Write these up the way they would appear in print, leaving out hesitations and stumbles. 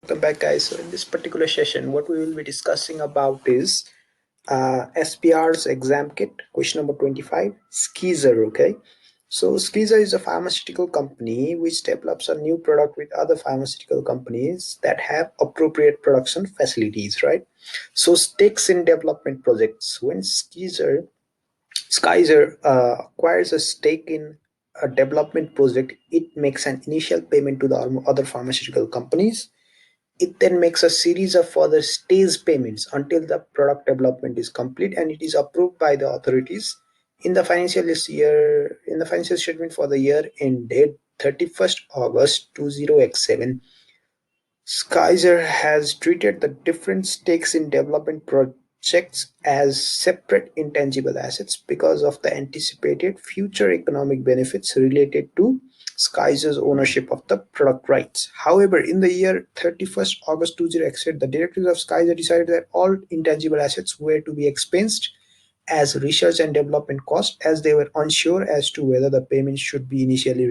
Welcome back, guys. So in this particular session, what we will be discussing about is SPR's exam kit, question number 25, Skizer. Okay, so Skizer is a pharmaceutical company which develops a new product with other pharmaceutical companies that have appropriate production facilities, right? So stakes in development projects. When Skizer acquires a stake in a development project, it makes an initial payment to the other pharmaceutical companies. It then makes a series of further stage payments until the product development is complete and it is approved by the authorities. In the financial statement for the year ended 31st August 20x7, Skizer has treated the different stakes in development projects as separate intangible assets because of the anticipated future economic benefits related to Skizer's ownership of the product rights. However, in the year 31st August 2008, the directors of Skizer decided that all intangible assets were to be expensed as research and development costs, as they were unsure as to whether the payment should have been initially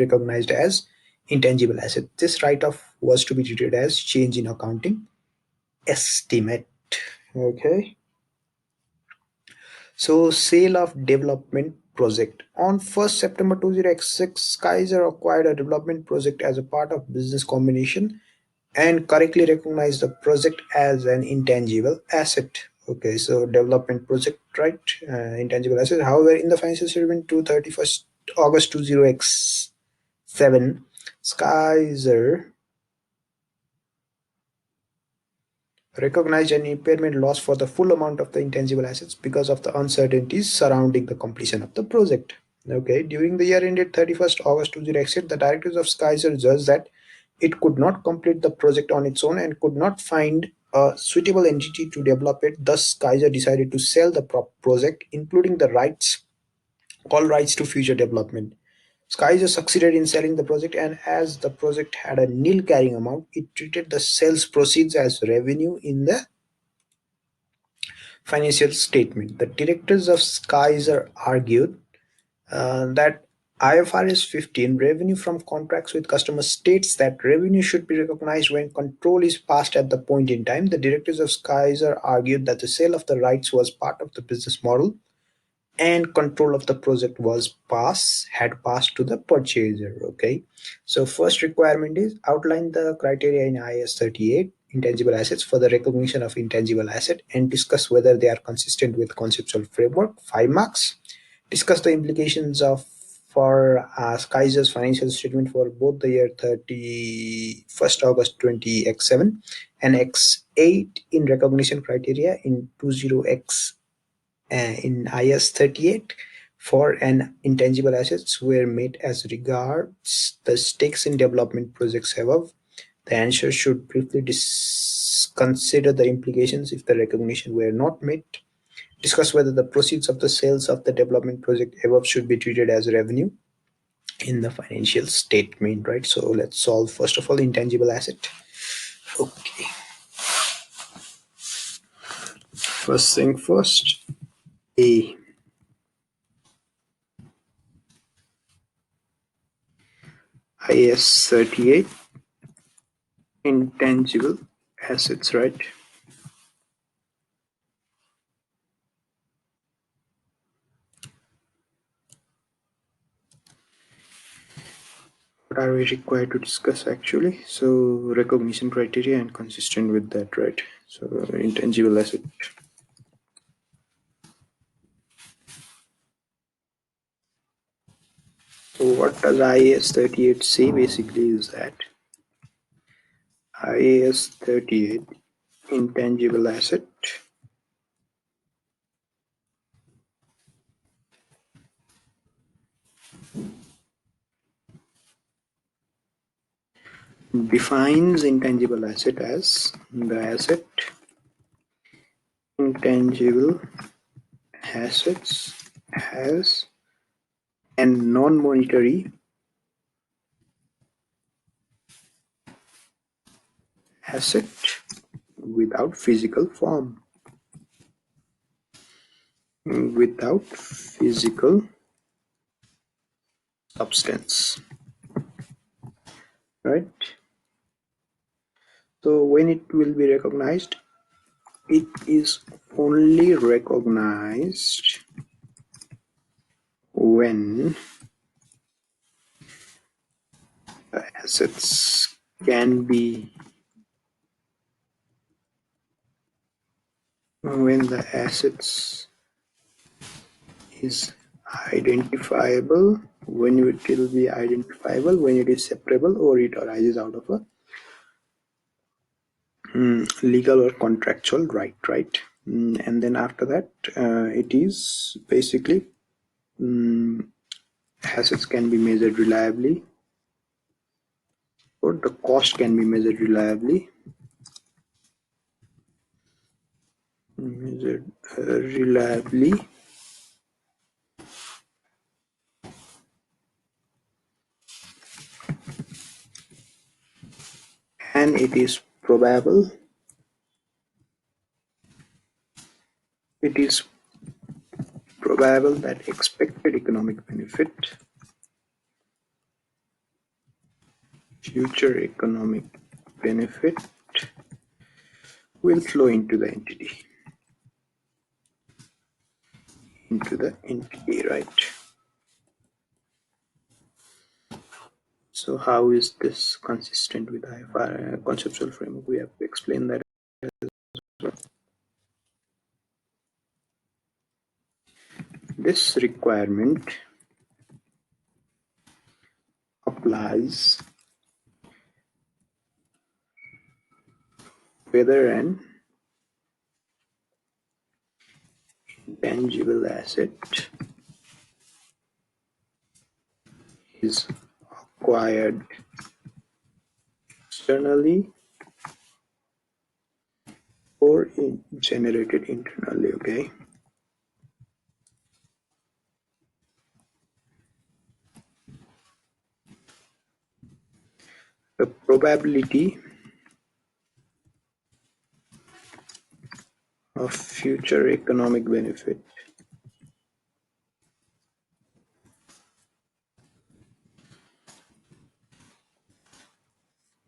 recognized as intangible asset. This write-off was to be treated as change in accounting estimate. Okay. So sale of development project. On 1st September 2006, Skizer acquired a development project as a part of business combination and correctly recognized the project as an intangible asset. Okay, so development project, right? Intangible asset. However, in the financial statement to 31st August 20x7, Skizer recognized an impairment loss for the full amount of the intangible assets because of the uncertainties surrounding the completion of the project. Okay, during the year ended 31st August 2008, the directors of Skizer judged that it could not complete the project on its own and could not find a suitable entity to develop it. Thus, Skizer decided to sell the project, including the all rights to future development. Skizer succeeded in selling the project, and as the project had a nil carrying amount, it treated the sales proceeds as revenue in the financial statement. The directors of Skizer argued that IFRS 15 revenue from contracts with customers states that revenue should be recognized when control is passed at the point in time. The directors of Skizer argued that the sale of the rights was part of the business model and control of the project had passed to the purchaser. Okay, so first requirement is outline the criteria in IAS 38 intangible assets for the recognition of intangible asset and discuss whether they are consistent with conceptual framework, 5 marks. Discuss the implications of for Skizer's financial statement for both the year 31st August 20x7 and x8 in recognition criteria in 20x in IS 38 for an intangible assets were made as regards the stakes in development projects above. The answer should briefly consider the implications if the recognition were not made. Discuss whether the proceeds of the sales of the development project above should be treated as revenue in the financial statement, right? So let's solve first of all intangible asset. Okay. First thing first, A. IS 38 intangible assets, right? What are we required to discuss actually? So recognition criteria and consistent with that, right? So intangible asset. So what does IAS 38 say basically is that IAS 38 intangible asset defines intangible asset as the asset intangible assets has a non-monetary asset without physical form, without physical substance, right? So when it will be recognized, it is only recognized when the assets can be when the assets is identifiable, when it will be identifiable, when it is separable, or it arises out of a legal or contractual right? And then after that, it is basically assets can be measured reliably, or the cost can be measured reliably, measured reliably, and it is probable that expected economic benefit, future economic benefit, will flow into the entity, right? So how is this consistent with IFRS conceptual framework? We have to explain that as well. This requirement applies whether an intangible asset is acquired externally or generated internally, okay? The probability of future economic benefit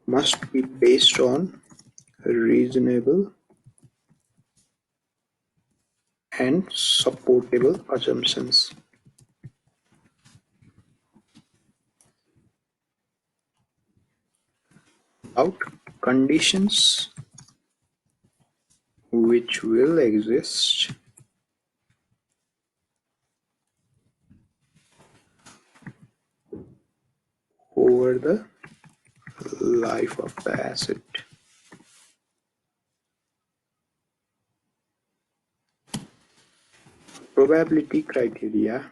must be based on reasonable and supportable assumptions. About conditions which will exist over the life of the asset. Probability criteria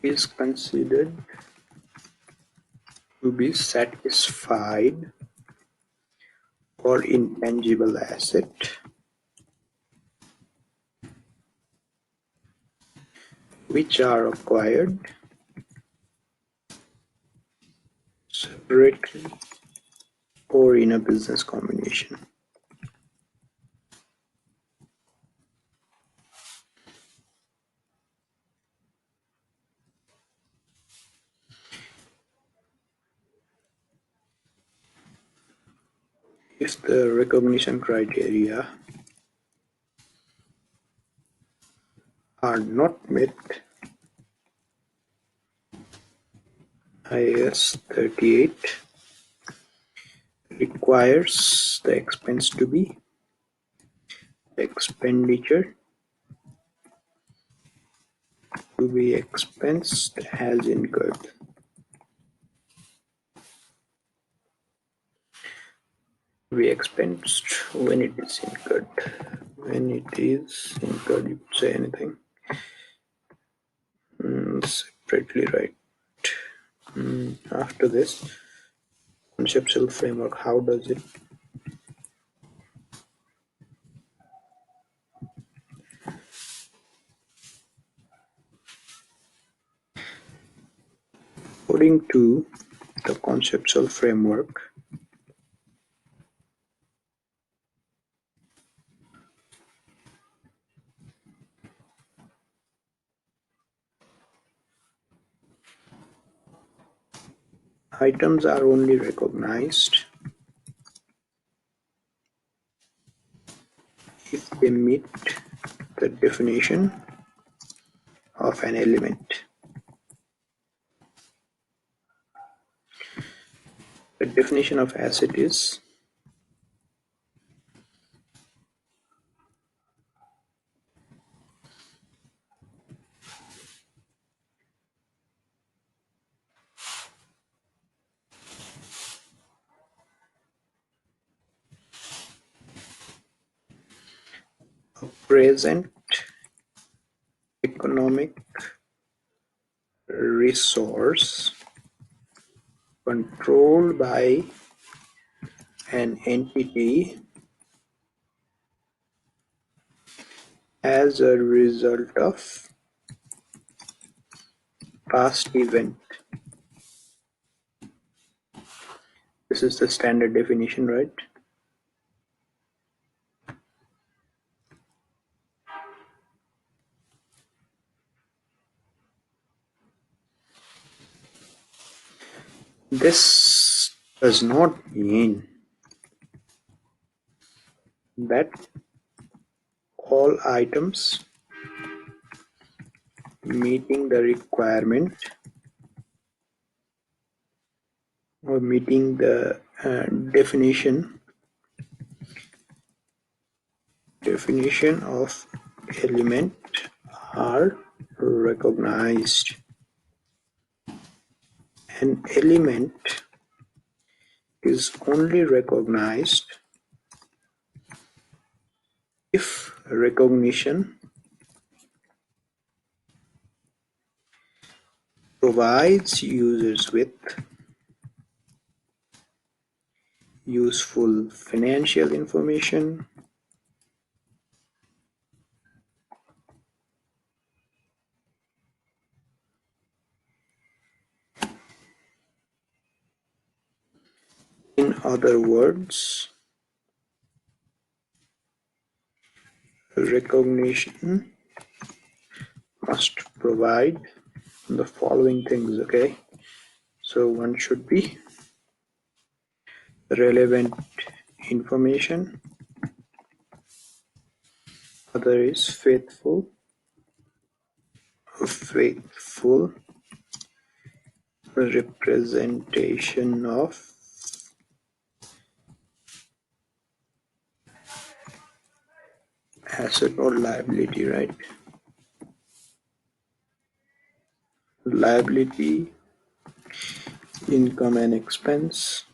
is considered to be satisfied for intangible asset which are acquired separately or in a business combination. If the recognition criteria are not met, IAS 38 requires the expense to be expenditure to be expensed as incurred. To be expensed when it is incurred. When it is incurred, you could say anything. Separately, right? After this, conceptual framework, how does it according to the conceptual framework, Items are only recognized if they meet the definition of an element. The definition of asset is a present economic resource controlled by an entity as a result of past event. This is the standard definition, right? This does not mean that all items meeting the requirement or meeting the definition of element are recognized. An element is only recognized if recognition provides users with useful financial information, in other words, recognition must provide the following things, okay? So one should be relevant information, other is faithful representation of asset or liability, right? Liability, income and expense,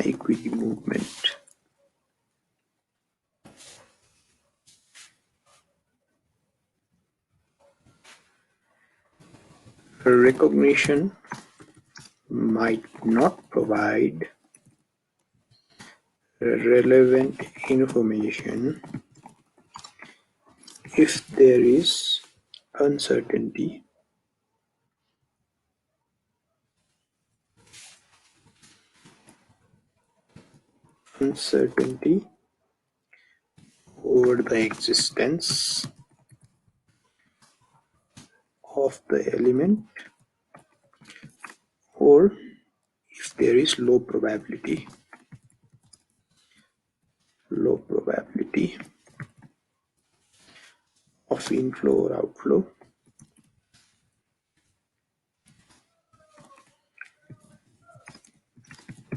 equity movement. Recognition might not provide relevant information if there is uncertainty over the existence of the element, or if there is low probability of inflow or outflow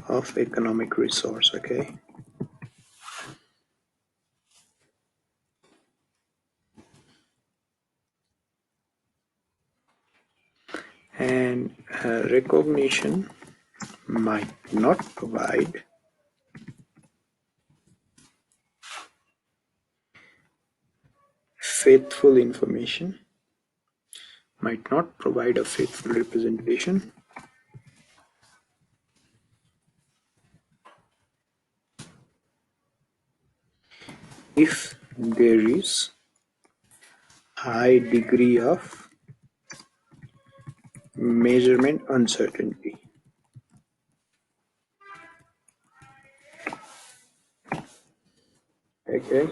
of economic resource, okay? And recognition might not provide faithful information, might not provide a faithful representation if there is high degree of measurement uncertainty. Okay.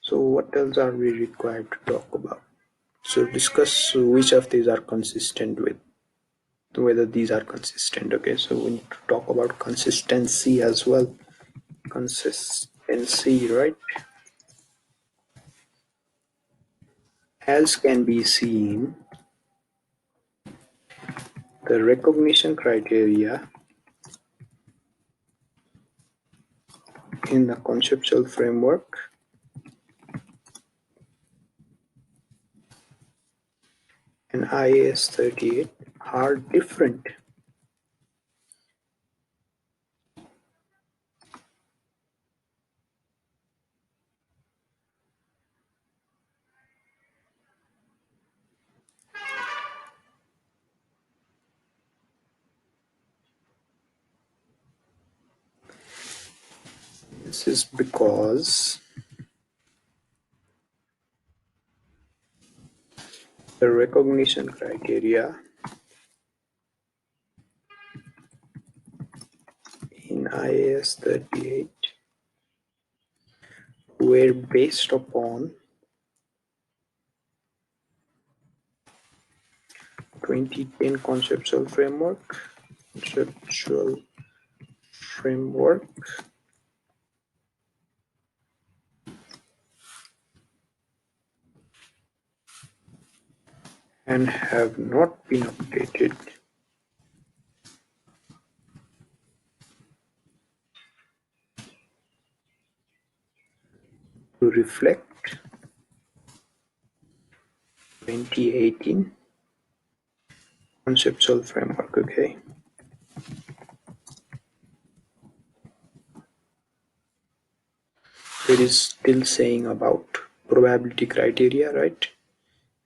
So what else are we required to talk about? So discuss which of these are consistent with, whether these are consistent. Okay, so we need to talk about consistency as well. Consistency, right? As can be seen, the recognition criteria in the conceptual framework and IAS 38 are different. This is because the recognition criteria in IAS 38 were based upon 2010 conceptual framework and have not been updated to reflect 2018 conceptual framework. Okay, it is still saying about probability criteria, right?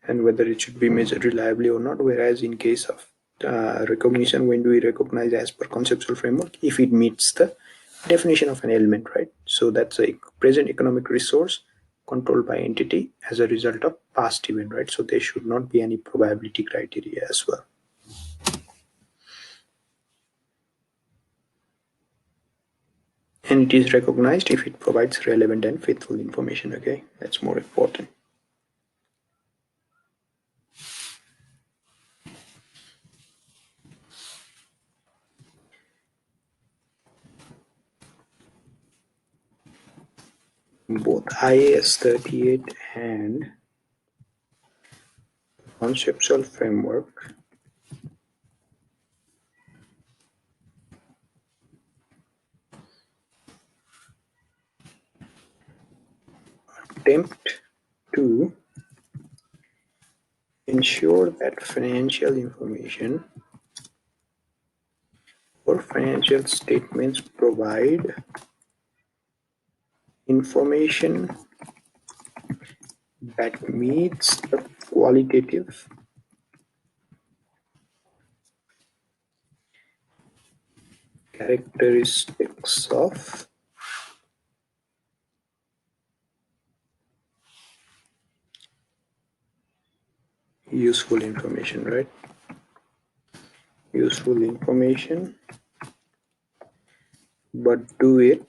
And whether it should be measured reliably or not. Whereas in case of recognition, when do we recognize as per conceptual framework? If it meets the definition of an element, right? So that's a present economic resource controlled by entity as a result of past event, right? So there should not be any probability criteria as well. And it is recognized if it provides relevant and faithful information. Okay, that's more important. Both IAS 38 and conceptual framework attempt to ensure that financial information or financial statements provide information that meets the qualitative characteristics of useful information, right? Useful information, but do it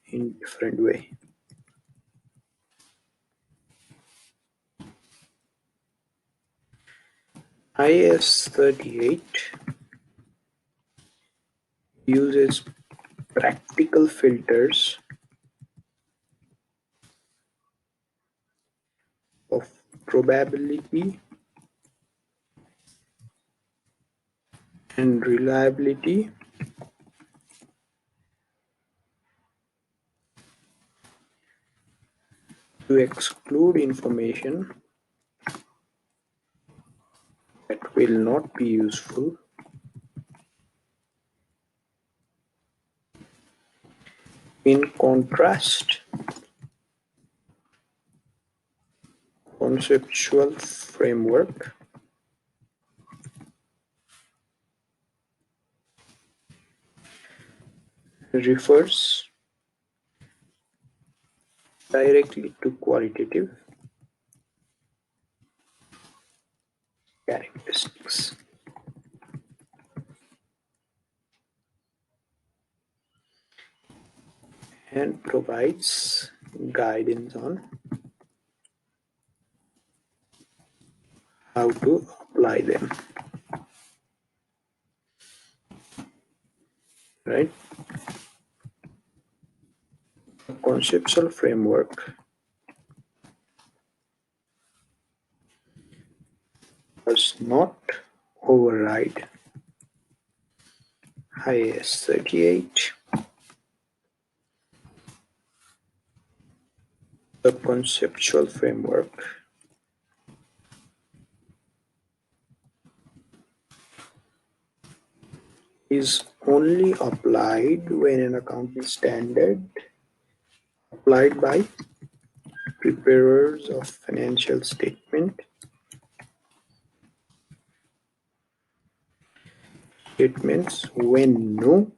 in different way. IS 38 uses practical filters of probability and reliability to exclude information that will not be useful. In contrast, conceptual framework refers directly to qualitative characteristics and provides guidance on how to apply them, right? The conceptual framework does not override IAS 38. The conceptual framework is only applied when an accounting standard applied by preparers of financial statements when no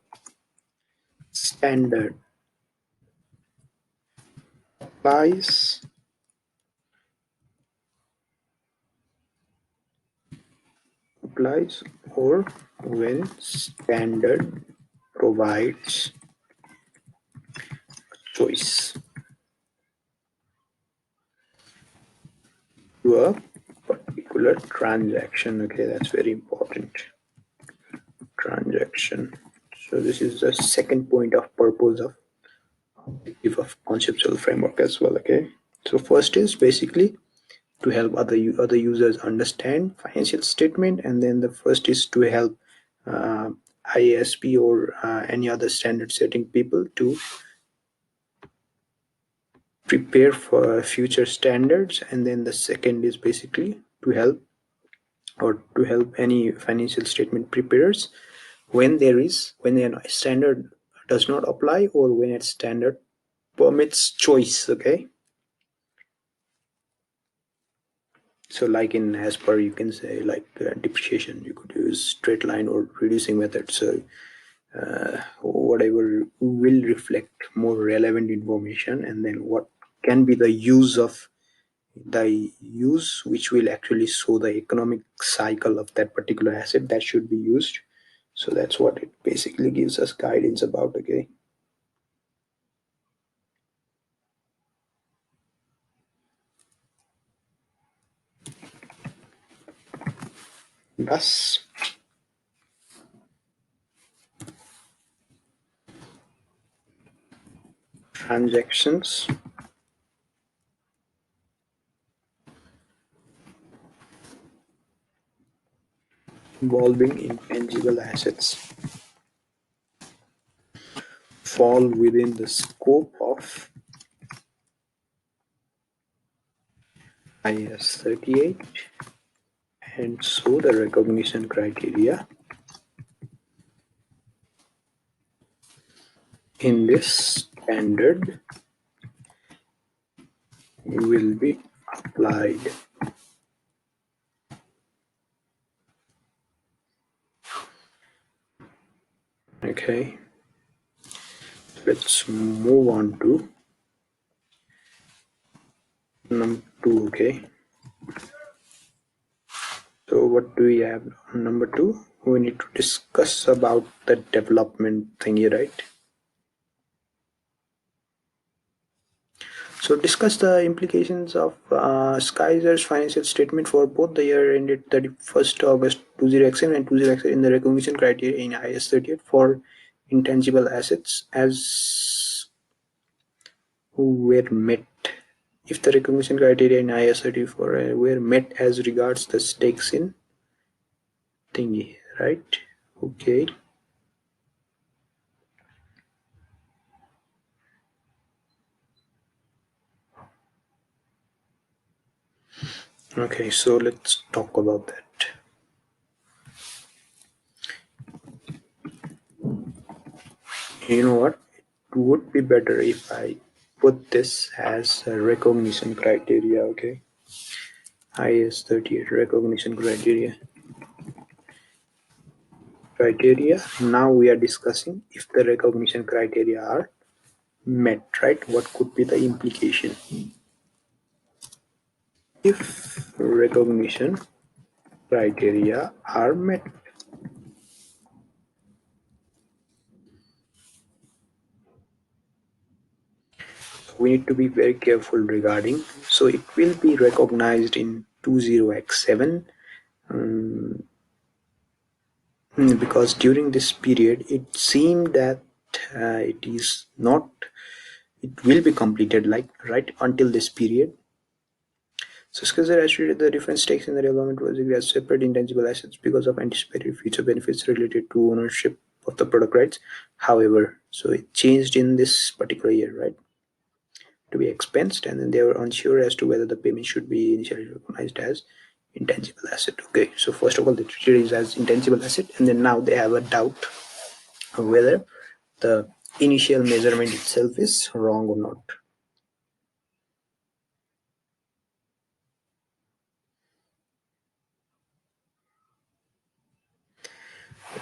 standard applies or when standard provides choice to a particular transaction. Okay, that's very important. Transaction. So this is the second point of purpose of conceptual framework as well. Okay, so first is basically to help other users understand financial statement, and then the first is to help uh, IASP or any other standard setting people to prepare for future standards, and then the second is basically to help any financial statement preparers when a standard does not apply or when a standard permits choice. Okay, so like in as per, you can say like depreciation, you could use straight line or reducing method. So whatever will reflect more relevant information, and then what can be the use which will actually show the economic cycle of that particular asset that should be used. So that's what it basically gives us guidance about. Okay, thus transactions involving intangible assets fall within the scope of IS 38, and so the recognition criteria in this standard will be applied. Okay, let's move on to number 2. Okay, so what do we have on number 2? We need to discuss about the development thingy, right? So discuss the implications of Skizer's financial statement for both the year ended 31st August 2007 and 2007 in the recognition criteria in IS 38 for intangible assets as were met. If the recognition criteria in IS 34 were met as regards the stakes in thingy, right? Okay. Okay, so let's talk about that. You know what? It would be better if I put this as a recognition criteria. Okay, IS 38 recognition criteria. Now we are discussing if the recognition criteria are met, right? What could be the implication if recognition criteria are met? We need to be very careful regarding. So it will be recognized in 20x7, because during this period it seemed that it is not, it will be completed like right until this period. So Skizer estimated the different stakes in the development project as separate intangible assets because of anticipated future benefits related to ownership of the product rights. However, so it changed in this particular year, right, to be expensed, and then they were unsure as to whether the payment should be initially recognized as intangible asset. Okay, so first of all, they treated it as intangible asset, and then now they have a doubt of whether the initial measurement itself is wrong or not.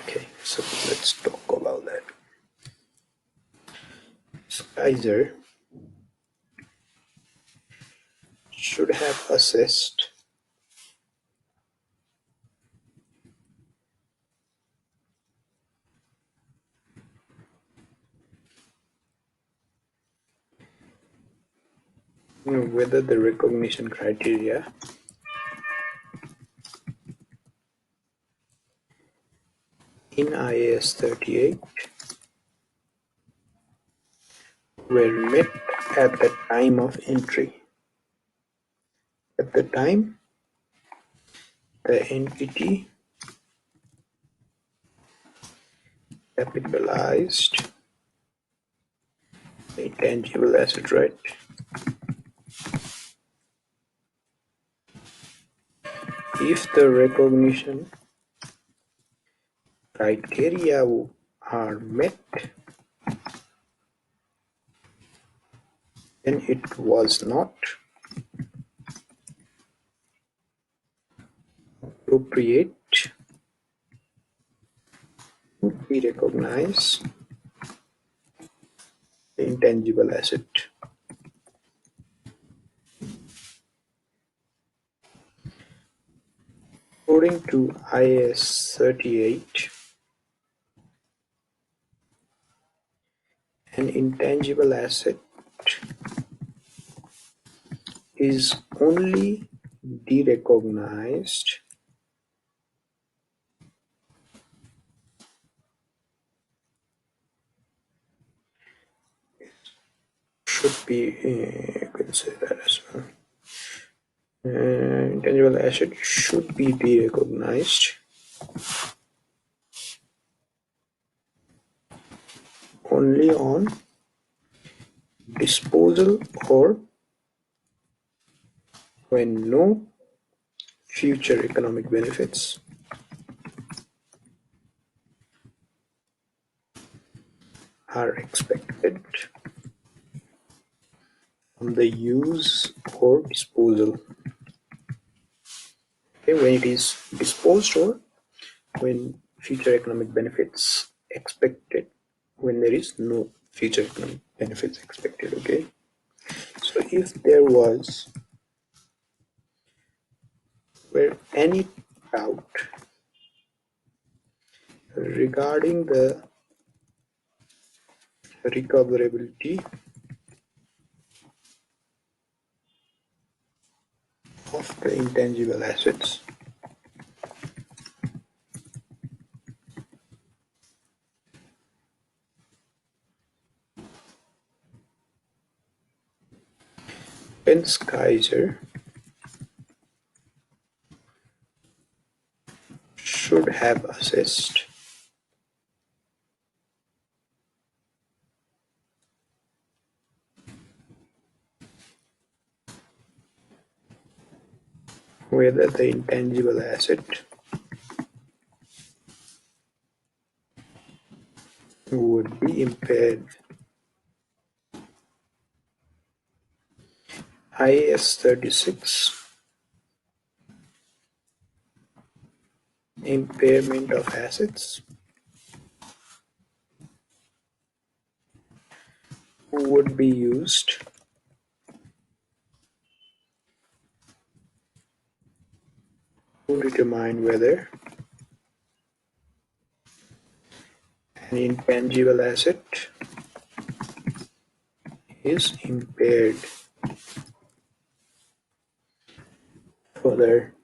Okay, so let's talk about that. Skizer should have assessed whether the recognition criteria in IAS 38 were met at the time of entry. At the time, the entity capitalized the intangible asset, right? If the recognition criteria are met, then it was not appropriate to recognize the intangible asset. According to IAS 38, an intangible asset is only derecognized should be you can say that as well. Intangible asset should be derecognized only on disposal or when no future economic benefits are expected from the use or disposal. Okay, when it is disposed or when future economic benefits expected, when there is no future economic benefits expected. Okay, so if there were any doubt regarding the recoverability of the intangible assets, then Skizer should have assessed whether the intangible asset would be impaired. IAS 36 impairment of assets would be used to determine whether an intangible asset is impaired Further,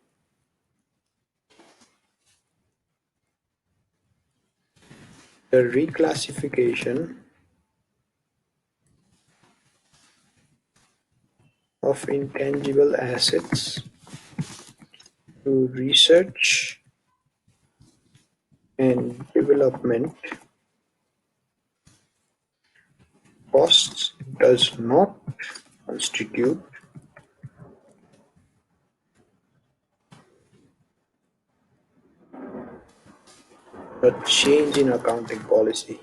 the reclassification of intangible assets to research and development costs does not constitute a change in accounting policy,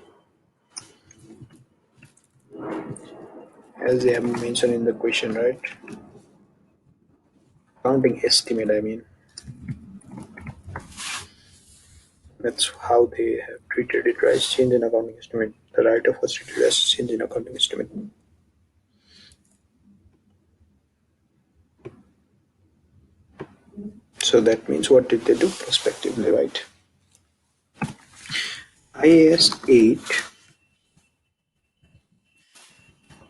as they have mentioned in the question, right? Accounting estimate, I mean. That's how they have treated it, right? Change in accounting estimate. The write-off was treated as change in accounting estimate. So that means what did they do? Prospectively, right? IAS 8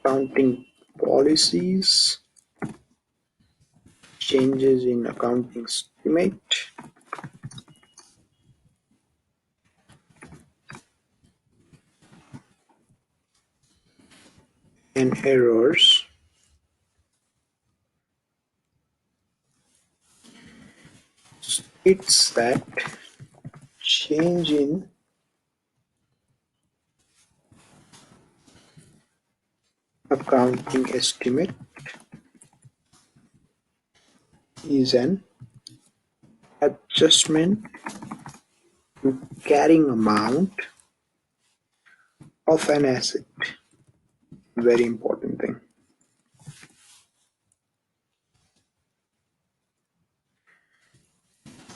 accounting policies, changes in accounting estimate, and errors states that change in accounting estimate is an adjustment to carrying amount of an asset. Very important thing.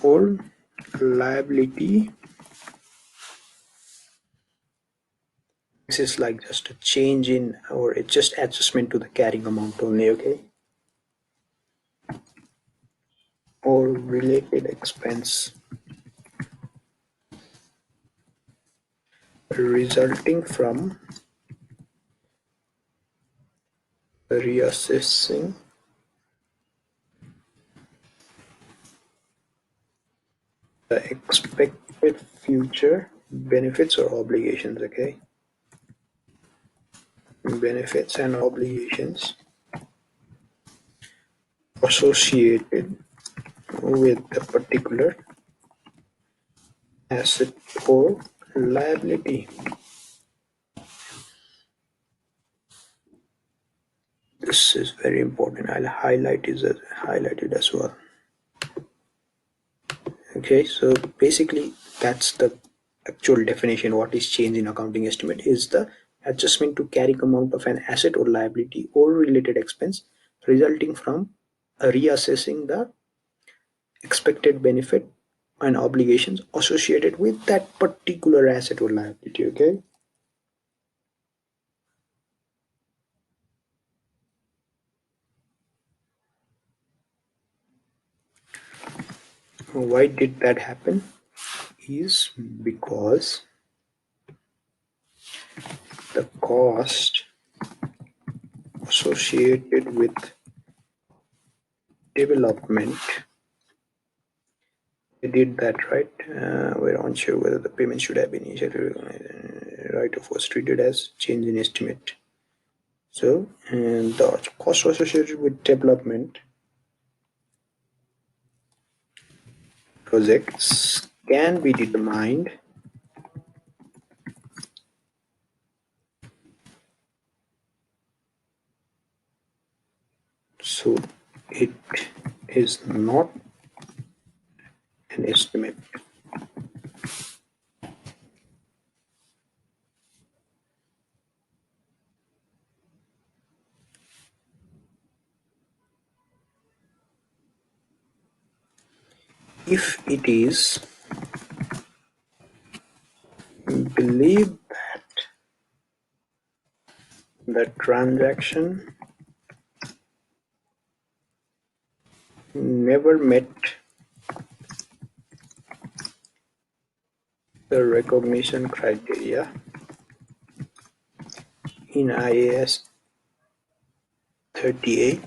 Or liability. This is like just a change in, or it's just adjustment to the carrying amount only, okay? Or related expense resulting from reassessing the expected future benefits or obligations, okay? Benefits and obligations associated with the particular asset or liability. This is very important. I'll highlight it as well. Okay, so basically that's the actual definition. What is change in accounting estimate is the adjustment to carrying amount of an asset or liability or related expense resulting from reassessing the expected benefit and obligations associated with that particular asset or liability. Okay, why did that happen is because the cost associated with development, they did that, right? We're unsure whether the payment should have been initiated. Write-off was treated as change in estimate. So, and the cost associated with development projects can be determined so it is not an estimate. If it is believed that the transaction never met the recognition criteria in IAS 38,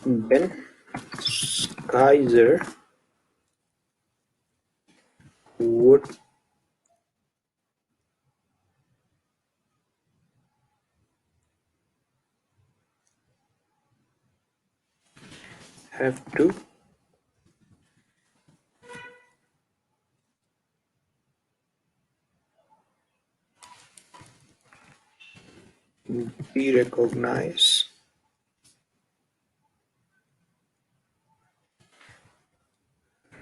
then Skizer would have to be recognized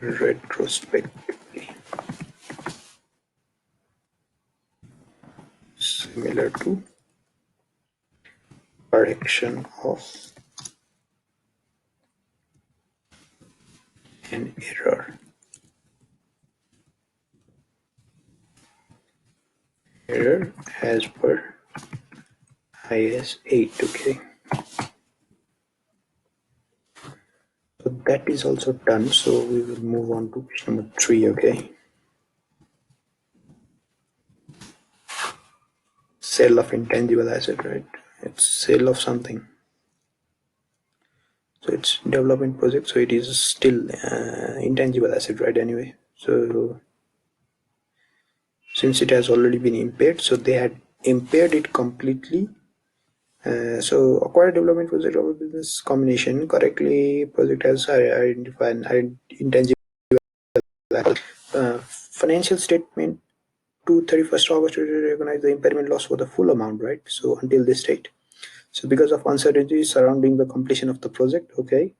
retrospectively, similar to correction of an error as per IS 8. Okay, so that is also done. So we will move on to question number 3. Okay, sale of intangible asset, right? It's sale of something. So it's development project, so it is still intangible asset, right? Anyway, so since it has already been impaired, so they had impaired it completely. So acquired development project of a business combination correctly project has identified intangible financial statement to 31st August to recognize the impairment loss for the full amount, right? So until this date. So because of uncertainty surrounding the completion of the project, okay.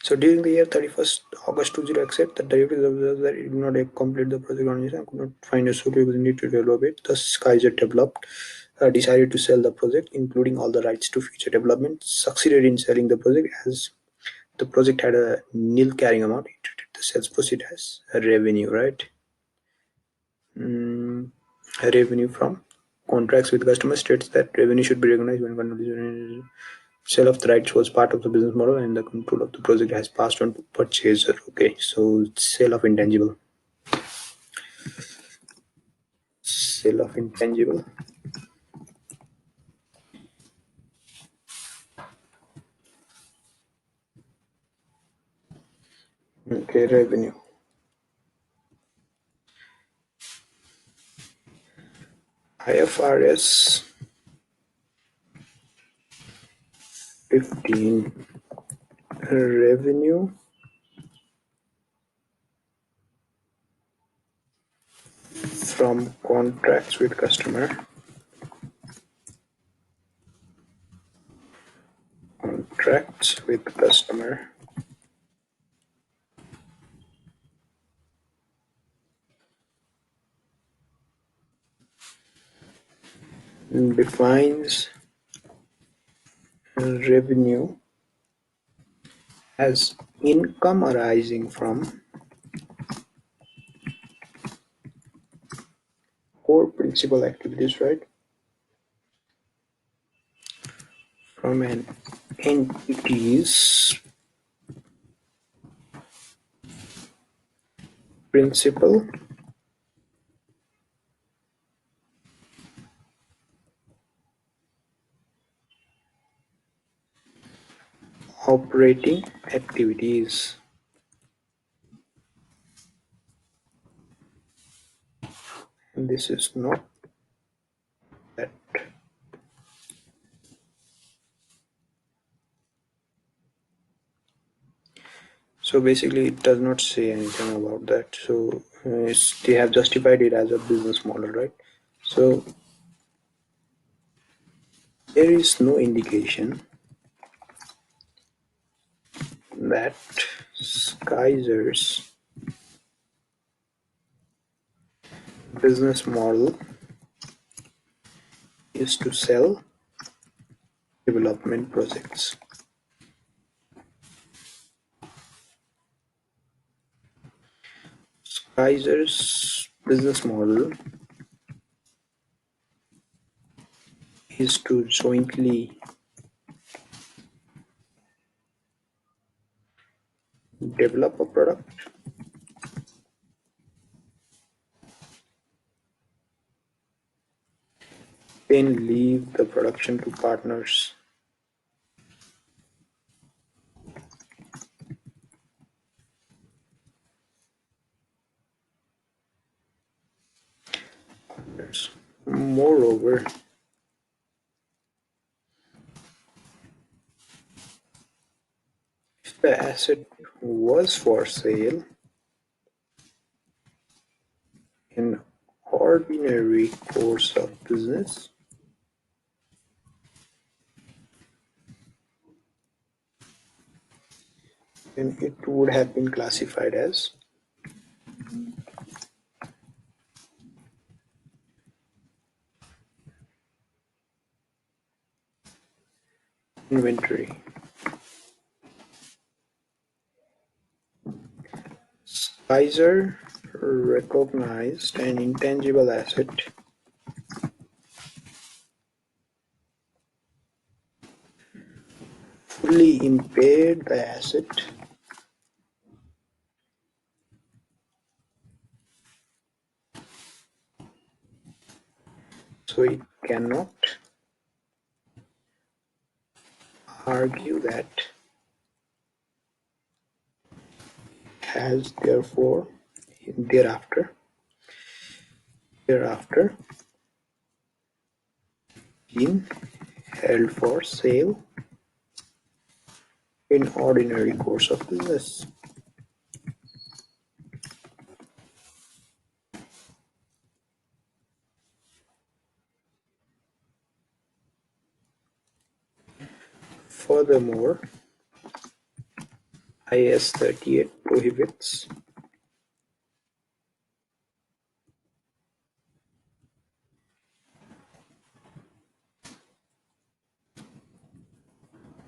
So during the year 31st August 20 accept that derivatives observed that it did not complete the project organization and could not find a suitable need to develop it. Thus Skizer developed decided to sell the project, including all the rights to future development, succeeded in selling the project as the project had a nil carrying amount. It treated the sales proceed as a revenue, right? Revenue from contracts with customers states that revenue should be recognized when sale of the rights was part of the business model and the control of the project has passed on to purchaser. Okay, so sale of intangible. Sale of intangible. Okay, revenue. IFRS 15 revenue from contracts with customer. Contracts with customer defines revenue as income arising from core principal activities, right? From an entity's principal operating activities. And this is not that. So basically, it does not say anything about that. So they have justified it as a business model, right? So there is no indication that Skizer's business model is to sell development projects. Skizer's business model is to jointly develop a product, then leave the production to partners Moreover, if the asset was for sale in ordinary course of business, then it would have been classified as inventory. Skizer recognized an intangible asset fully impaired the asset so it cannot argue that has thereafter been held for sale in ordinary course of business. Furthermore, IS 38 prohibits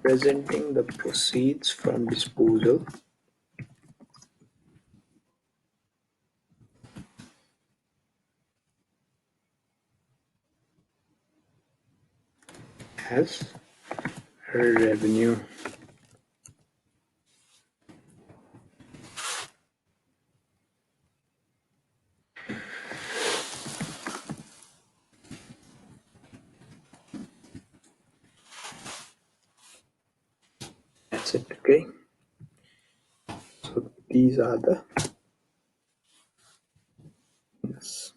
presenting the proceeds from disposal as revenue. That's it. Okay, so these are the yes.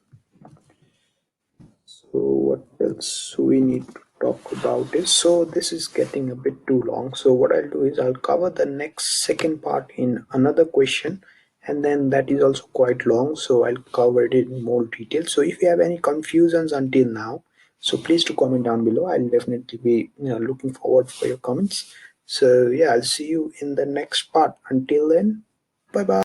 So what else we need to talk about is, so this is getting a bit too long. So what I'll do is I'll cover the next second part in another question, and then that is also quite long. So I'll cover it in more detail. So if you have any confusions until now, so please to comment down below. I'll definitely be looking forward for your comments. So yeah, I'll see you in the next part. Until then, bye bye.